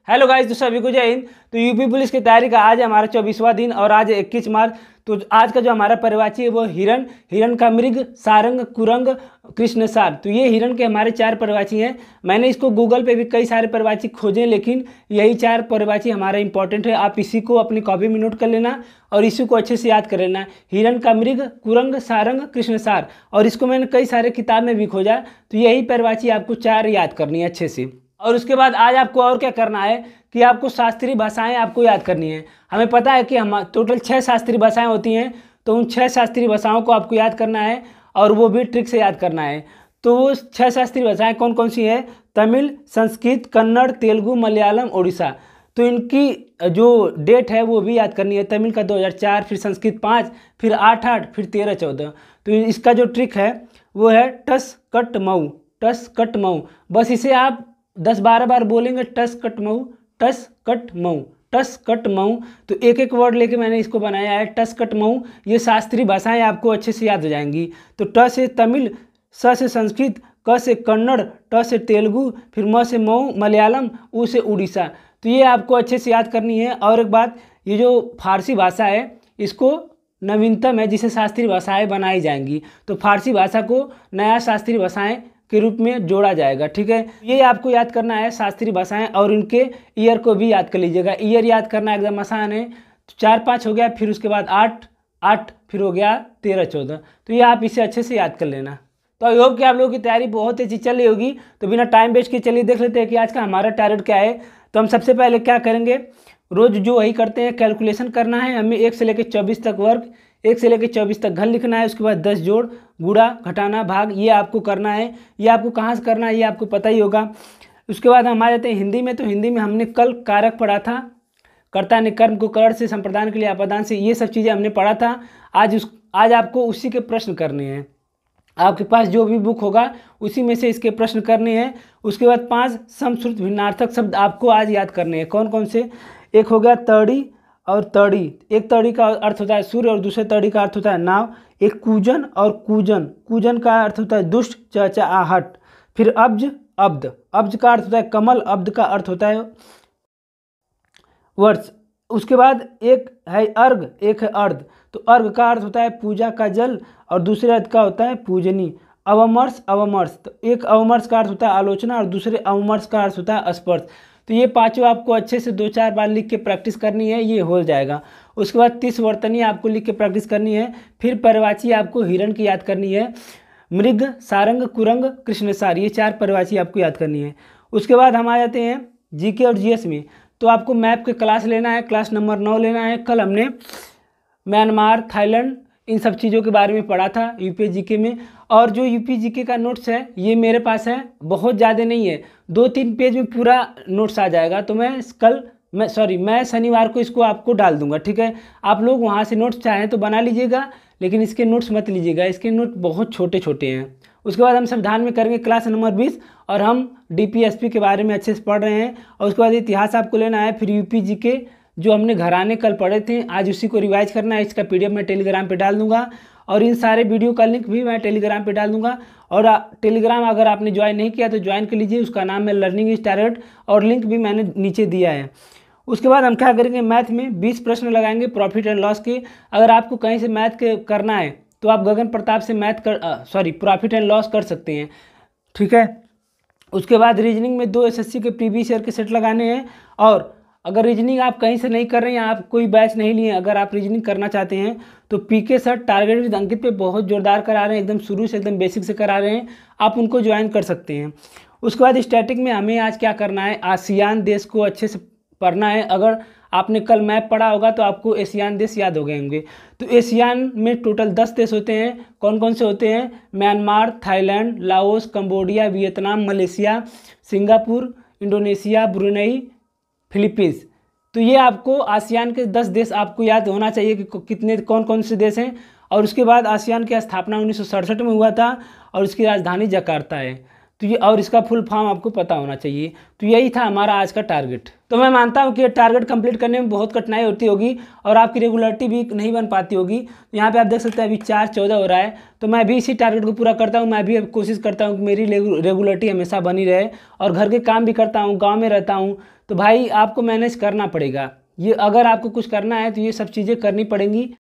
Hello guys, तो सभी को जय हिंद। तो यूपी पुलिस की तैयारी का आज हमारा 24वां दिन और आज 21 मार्च। तो आज का जो हमारा परिवाची है वो हिरण, हिरण का मृग, सारंग, कुरंग, कृष्णसार। तो ये हिरण के हमारे 4 परिवाची हैं। मैंने इसको गूगल पे भी कई सारे परिवाची खोजे, लेकिन यही 4 परिवाची हमारा इंपॉर्टेंट है। आप इसी को अपनी कॉपी में नोट कर लेना और इसी को अच्छे से याद कर लेना। हिरण का मृग, कुरंग, सारंग, कृष्णसार। और इसको मैंने कई सारे किताब में भी खोजा। तो यही परिवाची आपको 4 याद करनी है अच्छे से। और उसके बाद आज आपको और क्या करना है कि आपको शास्त्रीय भाषाएं आपको याद करनी है। हमें पता है कि हम टोटल 6 शास्त्रीय भाषाएं होती हैं, तो उन 6 शास्त्रीय भाषाओं को आपको याद करना है और वो भी ट्रिक से याद करना है। तो वो 6 शास्त्रीय भाषाएं कौन कौन सी है? तमिल, संस्कृत, कन्नड़, तेलुगु, मलयालम, उड़ीसा। तो इनकी जो डेट है वो भी याद करनी है। तमिल का 2004, फिर संस्कृत 5, फिर 8, फिर 13-14। तो इसका जो ट्रिक है वो है टस कट मऊ, टस कट मऊ। बस इसे आप 10-12 बार बोलेंगे, टस कट मऊ, टस कट मऊ, टस कट मऊ। तो एक एक वर्ड लेके मैंने इसको बनाया है, टस कट मऊ। ये शास्त्रीय भाषाएं आपको अच्छे से याद हो जाएंगी। तो ट से तमिल, स से संस्कृत, क से कन्नड़, ट से तेलुगु, फिर म से मऊ मलयालम, उ से उड़ीसा। तो ये आपको अच्छे से याद करनी है। और एक बात, ये जो फारसी भाषा है इसको नवीनतम है जिसे शास्त्रीय भाषाएं बनाई जाएंगी। तो फारसी भाषा को नया शास्त्रीय भाषाएं के रूप में जोड़ा जाएगा। ठीक है, ये आपको याद करना है शास्त्रीय भाषाएं। और इनके ईयर को भी याद कर लीजिएगा। ईयर याद करना एकदम आसान है। 4-5 हो गया, फिर उसके बाद 8, फिर हो गया 13-14। तो ये आप इसे अच्छे से याद कर लेना। तो आई होप कि आप लोगों की तैयारी बहुत अच्छी चल रही होगी। तो बिना टाइम वेस्ट के चलिए देख लेते हैं कि आज का हमारा टारगेट क्या है। तो हम सबसे पहले क्या करेंगे, रोज जो वही करते हैं, कैलकुलेशन करना है हमें। 1 से लेकर 24 तक वर्ग, 1 से लेकर 24 तक घन लिखना है। उसके बाद 10 जोड़, गुणा, घटाना, भाग, ये आपको करना है। ये आपको कहाँ से करना है ये आपको पता ही होगा। उसके बाद हम आ जाते हैं हिंदी में। तो हिंदी में हमने कल कारक पढ़ा था, कर्ता ने कर्म को कर से, संप्रदान के लिए अपादान से, ये सब चीज़ें हमने पढ़ा था। आज आपको उसी के प्रश्न करने हैं। आपके पास जो भी बुक होगा उसी में से इसके प्रश्न करने हैं। उसके बाद 5 समश्रुत भिन्नार्थक शब्द आपको आज याद करने हैं। कौन कौन से? एक हो गया तड़ी और तड़ी। एक तड़ी का अर्थ होता है सूर्य और दूसरे तड़ी का अर्थ होता है नाव। एक कूजन और कूजन, कूजन का अर्थ होता है दुष्ट, चहचहाहट। फिर अब्ज, अब्द, अब्ज का अर्थ होता है कमल, अब्द का अर्थ होता है वर्ष। उसके बाद एक है अर्घ, एक है अर्ध। तो अर्घ का अर्थ होता है पूजा का जल और दूसरे अर्थ का होता है पूजनी। अवमर्श, अवमर्श, तो एक अवमर्श का अर्थ होता है आलोचना और दूसरे अवमर्श का अर्थ होता है स्पर्श। तो ये 5 आपको अच्छे से 2-4 बार लिख के प्रैक्टिस करनी है, ये हो जाएगा। उसके बाद 30 वर्तनी आपको लिख के प्रैक्टिस करनी है। फिर परिवाची आपको हिरण की याद करनी है। मृग, सारंग, कुरंग, कृष्णसार, ये 4 परिवाची आपको याद करनी है। उसके बाद हम आ जाते हैं जीके और जीएस में। तो आपको मैप के क्लास लेना है, क्लास नंबर 9 लेना है। कल हमने म्यांमार, थाईलैंड, इन सब चीज़ों के बारे में पढ़ा था यूपी जीके में। और जो यूपी जीके का नोट्स है ये मेरे पास है, बहुत ज़्यादा नहीं है, 2-3 पेज में पूरा नोट्स आ जाएगा। तो मैं शनिवार को इसको आपको डाल दूंगा। ठीक है, आप लोग वहाँ से नोट्स चाहें तो बना लीजिएगा, लेकिन इसके नोट्स मत लीजिएगा, इसके नोट बहुत छोटे छोटे हैं। उसके बाद हम संविधान में करेंगे क्लास नंबर 20 और हम डीपीएसपी के बारे में अच्छे से पढ़ रहे हैं। और उसके बाद इतिहास आपको लेना है। फिर यूपी जीके जो हमने घराने कल पढ़े थे, आज उसी को रिवाइज करना है। इसका पीडीएफ मैं टेलीग्राम पे डाल दूंगा और इन सारे वीडियो का लिंक भी मैं टेलीग्राम पे डाल दूंगा। और टेलीग्राम अगर आपने ज्वाइन नहीं किया तो ज्वाइन कर लीजिए, उसका नाम है लर्निंग इज टारगेट और लिंक भी मैंने नीचे दिया है। उसके बाद हम क्या करेंगे, मैथ में 20 प्रश्न लगाएंगे प्रॉफिट एंड लॉस के। अगर आपको कहीं से मैथ के करना है तो आप गगन प्रताप से प्रॉफिट एंड लॉस कर सकते हैं। ठीक है, उसके बाद रीजनिंग में 2 एसएससी के प्रीवियस ईयर के सेट लगाने हैं। और अगर रीजनिंग आप कहीं से नहीं कर रहे हैं, आप कोई बैच नहीं लिए, अगर आप रीजनिंग करना चाहते हैं तो पीके सर टारगेट विद अंकित पे बहुत जोरदार करा रहे हैं, एकदम शुरू से एकदम बेसिक से करा रहे हैं, आप उनको ज्वाइन कर सकते हैं। उसके बाद स्टैटिक में हमें आज क्या करना है, आसियान देश को अच्छे से पढ़ना है। अगर आपने कल मैप पढ़ा होगा तो आपको एशियान देश याद हो गए होंगे। तो एशियान में टोटल 10 देश होते हैं। कौन कौन से होते हैं? Myanmar, Thailand, Laos, Cambodia, Vietnam, Malaysia, Singapore, Indonesia, Brunei, Philippines. तो ये आपको आसियान के 10 देश आपको याद होना चाहिए कि कितने कौन कौन से देश हैं। और उसके बाद आसियान की स्थापना 1967 में हुआ था और उसकी राजधानी जकार्ता है। तो ये, और इसका फुल फॉर्म आपको पता होना चाहिए। तो यही था हमारा आज का टारगेट। तो मैं मानता हूँ कि ये टारगेट कंप्लीट करने में बहुत कठिनाई होती होगी और आपकी रेगुलरिटी भी नहीं बन पाती होगी। तो यहाँ पे आप देख सकते हैं अभी 4:14 हो रहा है, तो मैं भी इसी टारगेट को पूरा करता हूँ। मैं भी अब कोशिश करता हूँ कि मेरी रेगुलरिटी हमेशा बनी रहे, और घर के काम भी करता हूँ, गाँव में रहता हूँ। तो भाई आपको मैनेज करना पड़ेगा, ये अगर आपको कुछ करना है तो ये सब चीज़ें करनी पड़ेंगी।